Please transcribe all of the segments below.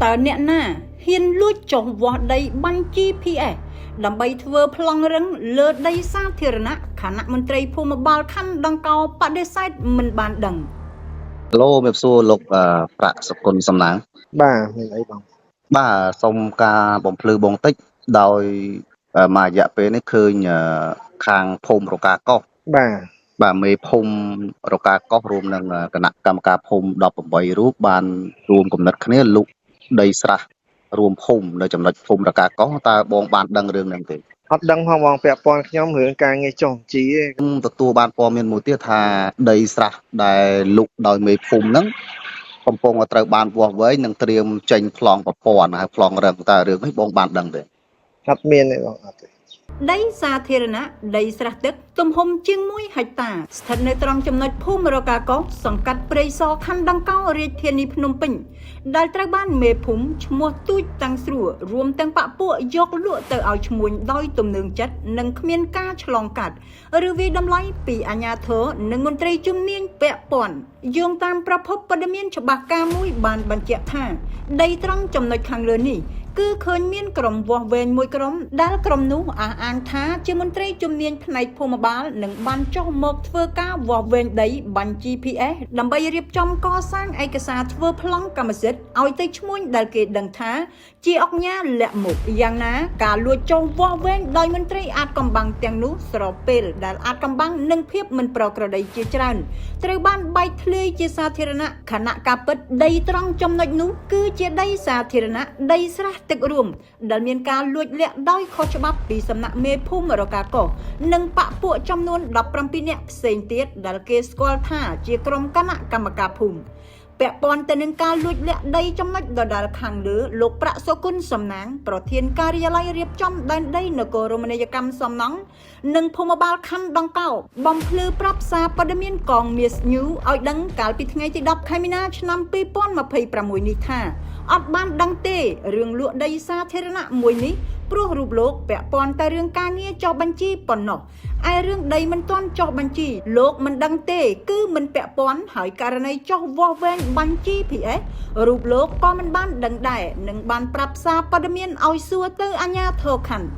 តើអ្នកណាហ៊ានលួចចុះវាស់ដីបាញ់ GPS ដើម្បីធ្វើប្លង់រឹងលើដីសាធារណៈគណៈមន្ត្រីភូមិបាលខណ្ឌដង្កោបដិសេធមិនបានដឹងឡូមេបសួរលោកប្រាក់សុគន្ធសំណាងបាទមានអីបងបាទសូមការបំភ្លឺបងតិចដោយមួយរយៈពេលនេះឃើញខាងភូមិរកាកោះបាទមេភូមិរកាកោះរួមនឹងគណៈកម្មការភូមិ18រូបបានរួមគំនិតគ្នាលុបដីស្រះរួមភូមិនៅចំណុចភូមិរកាកោះតើបងបានដឹងរឿងហ្នឹងទេអត់ដឹងផងបងពាក់ព័ន្ធខ្ញុំរឿងការងារចុះជីទេទទួលបានព័ត៌មានមួយទៀតថាដីស្រះដែលលុបដោយមេភូមិហ្នឹងកំពុងត្រូវបានវាស់វែងនិងត្រៀមចេញប្លង់ប្រព័ន្ធហើយប្លង់រឹងតើរឿងនេះបងបានដឹងទេអត់មានទេបងអត់ទេដីសាធារណៈដីស្រះទឹកទំហំជាង1ហិកតាស្ថិតនៅត្រង់ចំណុចភូមិរកាកោះសង្កាត់ព្រៃសរខណ្ឌដង្កោរាជធានីភ្នំពេញដែលត្រូវបានមេភូមិឈ្មោះទូចតាំងស្រួលរួមទាំងបពពួកយកលក់ទៅឲ្យឈ្មួញដោយទំនើងចិត្តនិងគ្មានការឆ្លងកាត់ឬវាយតម្លៃពីអាជ្ញាធរនិងមន្ត្រីជំនាញពាក់ព័ន្ធយោងតាមប្រភពព័ត៌មានច្បាស់ការមួយបានបញ្ជាក់ថាដីត្រង់ចំណុចខាងលើនេះគឺឃើញមានក្រុមវាស់វែងមួយក្រុមដែលក្រុមនោះអះអាងថាជាមន្ត្រីជំនាញផ្នែកភូមិបាលនិងបានចុះមកធ្វើការវាស់វែងដីបាញ់ GPS ដើម្បីរៀបចំកសាងឯកសារធ្វើប្លង់កម្មសិទ្ធិឲ្យទៅឈ្មួញដែលគេដឹងថាជាអង្គញាលាក់មុខយ៉ាងណាការលួចចុះវាស់វែងដោយមន្ត្រីអាតកំបាំងទាំងនោះស្របពេលដែលអាតកំបាំងនិងភាពមិនប្រក្រតីជាច្រើនត្រូវបានបែកធ្លាយជាសាធារណៈខណៈការពិតដីត្រង់ចំណុចនោះគឺជាដីសាធារណៈដីស្រះទឹករួមដែលមានការលួចលាក់ដោយខុសច្បាប់ពីសំណាក់មេភូមិរកាកោះនិងបពពួកចំនួន17នាក់ផ្សេងទៀតដែលគេស្គាល់ថាជាក្រុមគណៈកម្មការភូមិពាក់ព័ន្ធទៅនឹងការលួចលាក់ដីចំណុចដដែលខាងលើលោកប្រាក់សុគន្ធសំណាងប្រធានការិយាល័យរៀបចំដែនដីនគររមណីយកម្មសំណង់និងភូមិបាលខណ្ឌដង្កោបំភ្លឺប្រាប់សារព័ត៌មានកងមាស News ឲ្យដឹងកាលពីថ្ងៃទី10ខែមីនាឆ្នាំ2026នេះថាអត់បានដឹងទេរឿងលក់ដីសាធារណៈមួយនេះព្រោះរូបលោកពាក់ព័ន្ធតែរឿងការងារចុះបញ្ជីប៉ុណ្ណោះឯរឿងដីមិនទាន់ចុះបញ្ជីលោកមិនដឹងទេគឺមិនពាក់ព័ន្ធហើយករណីចុះវាស់វែងបាញ់ GPS រូបលោកក៏មិនបានដឹងដែរនិងបានប្រាប់សារព័ត៌មានឲ្យសួរទៅអាជ្ញាធរខណ្ឌ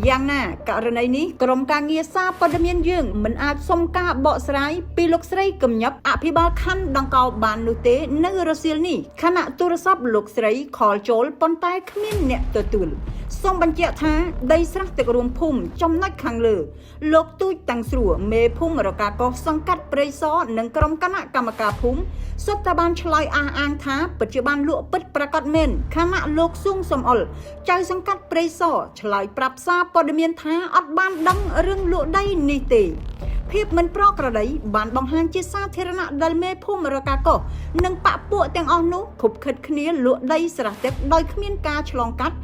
យ៉ាងណាករណីនេះក្រុមការងារសារព័ត៌មានយើងមិនអាចសុំការបកស្រាយពីលោកស្រីកឹមញឹបអភិបាលខណ្ឌដង្កោបាននោះទេនៅរសៀលនេះខណៈទូរស័ព្ទលោកស្រីខលចូលប៉ុន្តែគ្មានអ្នកទទួលសូមបញ្ជាក់ថាដីស្រះទឹករួមភូមិចំណុចខាងលើលោកទូចតាំងស្រួលមេភូមិរកាកោះសង្កាត់ព្រៃសរនិងក្រុមគណៈកម្មការភូមិសុទ្ធតែបានឆ្លើយអះអាងថាពិតជាបានលក់ពិតប្រាកដមែនខណៈលោកស៊ូងសំអល់ចៅសង្កាត់ព្រៃសរឆ្លើយប្រាប់សារព័ត៌មានថាអត់បានដឹងរឿងលក់ដីនេះទេភាពមិនប្រក្រតីបានបង្ហាញជាសាធារណៈដែលមេភូមិរកាកោះនិងបពពួកទាំងអស់នោះខុបខិតគ្នាលក់ដីស្រះទឹកដោយគ្មានការឆ្លងកាត់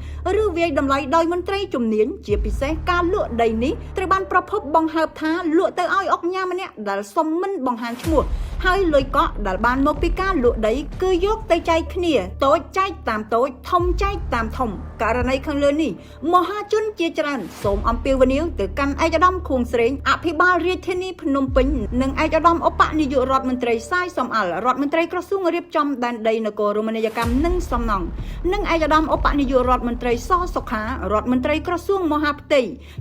ឬវាយតម្លៃដោយមន្ត្រីជំនាញជាពិសេសការលក់ដីនេះត្រូវបានប្រភពបង្ហើបថាលក់ទៅឲ្យអង្គការម្នាក់ដែលសុំមិនបង្ហាញឈ្មោះហើយលុយកក់ដែលបានមកពីការលក់ដីគឺយកទៅចែកគ្នាតូចចែកតាមតូចធំចែកតាមធំករណីខាងលើនេះមហាជនជាច្រើនសូមអំពាវនាវទៅកាន់ឯកឧត្តមខួងស្រេងអភិបាលរាជធានីភ្នំពេញនិងឯកឧត្តមឧបនាយករដ្ឋមន្ត្រីសាយសំអល់រដ្ឋមន្ត្រីក្រសួងរៀបចំដែនដីនគររមណីយកម្មនិងសំណង់និងឯកឧត្តមឧបនាយករដ្ឋមន្ត្រីសសុខារដ្ឋមន្ត្រីក្រសួងមហាផ្ទៃ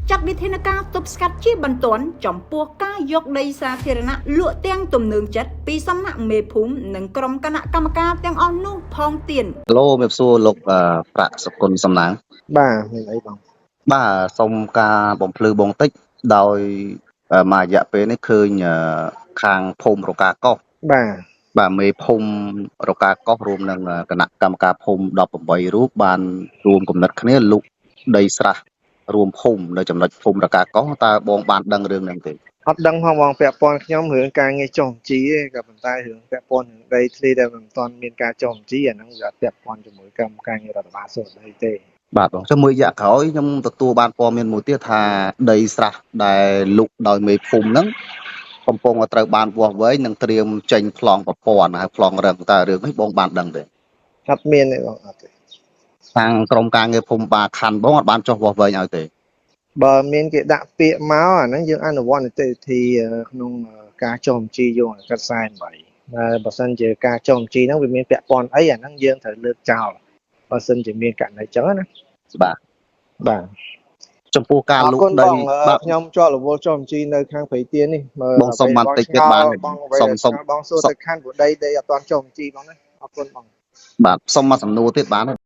ចាត់វិធានការទប់ស្កាត់ជាបន្ទាន់ចំពោះការយកដីសាធារណៈលក់ទាំងទំនើងចិត្តពីសំណាក់មេភូមិនិងក្រុមគណៈកម្មការទាំងអស់នោះផងទៀតឡូមេបសួរលោកប្រាក់សុគន្ធសំណាងបាទមានអីបងបាទសូមការបំភ្លឺបងតិចដោយមួយរយៈពេលនេះឃើញខាងភូមិរកាកោះបាទមេភូមិរកាកោះរួមនឹងគណៈកម្មការភូមិ18រូបបានរួមគំនិតគ្នាលុបដីស្រះរួមភូមិនៅចំណុចភូមិរកាកោះតើបងបានដឹងរឿងហ្នឹងទេអត់ដឹងផងបងពាក់ព័ន្ធខ្ញុំរឿងការងារចុះជីទេក៏ប៉ុន្តែរឿងពាក់ព័ន្ធនឹងដីធ្លីដែលមិនទាន់មានការចុះជីអាហ្នឹងវាពាក់ព័ន្ធជាមួយកម្មការងាររដ្ឋបាលសូដីទេបាទបងចុះមួយរយៈក្រោយខ្ញុំទទួលបានព័ត៌មានមួយទៀតថាដីស្រះដែលលុបដោយមេភូមិហ្នឹងកំពុងត្រូវបានវាស់វែងនិងត្រៀមចេញប្លង់ប្រព័ន្ធហើយប្លង់រឹងតើរឿងនេះបងបានដឹងទេអត់មានទេបងអត់ទេខាងក្រុមការងារភូមិបាលខណ្ឌបងអត់បានចុះវាស់វែងឲ្យទេបើមានគេដាក់ពាក្យមកអាហ្នឹងយើងអនុវត្តនីតិវិធីក្នុងការចុះបញ្ជីយកកាត់48បើសិនជាការចុះបញ្ជីហ្នឹងវាមានពាក់ព័ន្ធអីអាហ្នឹងយើងត្រូវលើកចោល បើសិនជាមានករណីចឹងណា បាទ បាទ ចំពោះការ អរ លូក គុណ ដី បង បាទ ខ្ញុំជាប់រវល់ចំជីនៅខាងព្រៃទៀននេះមើល បងសុំបន្តិចទៀតបានទេ បងអ្វី សុំ ដែល សុំ បងសួរទៅខាងព្រោះដីអត់ទាន់ចំជីបងណាអរគុណបង បាទសុំមកសំណួរទៀតបានទេ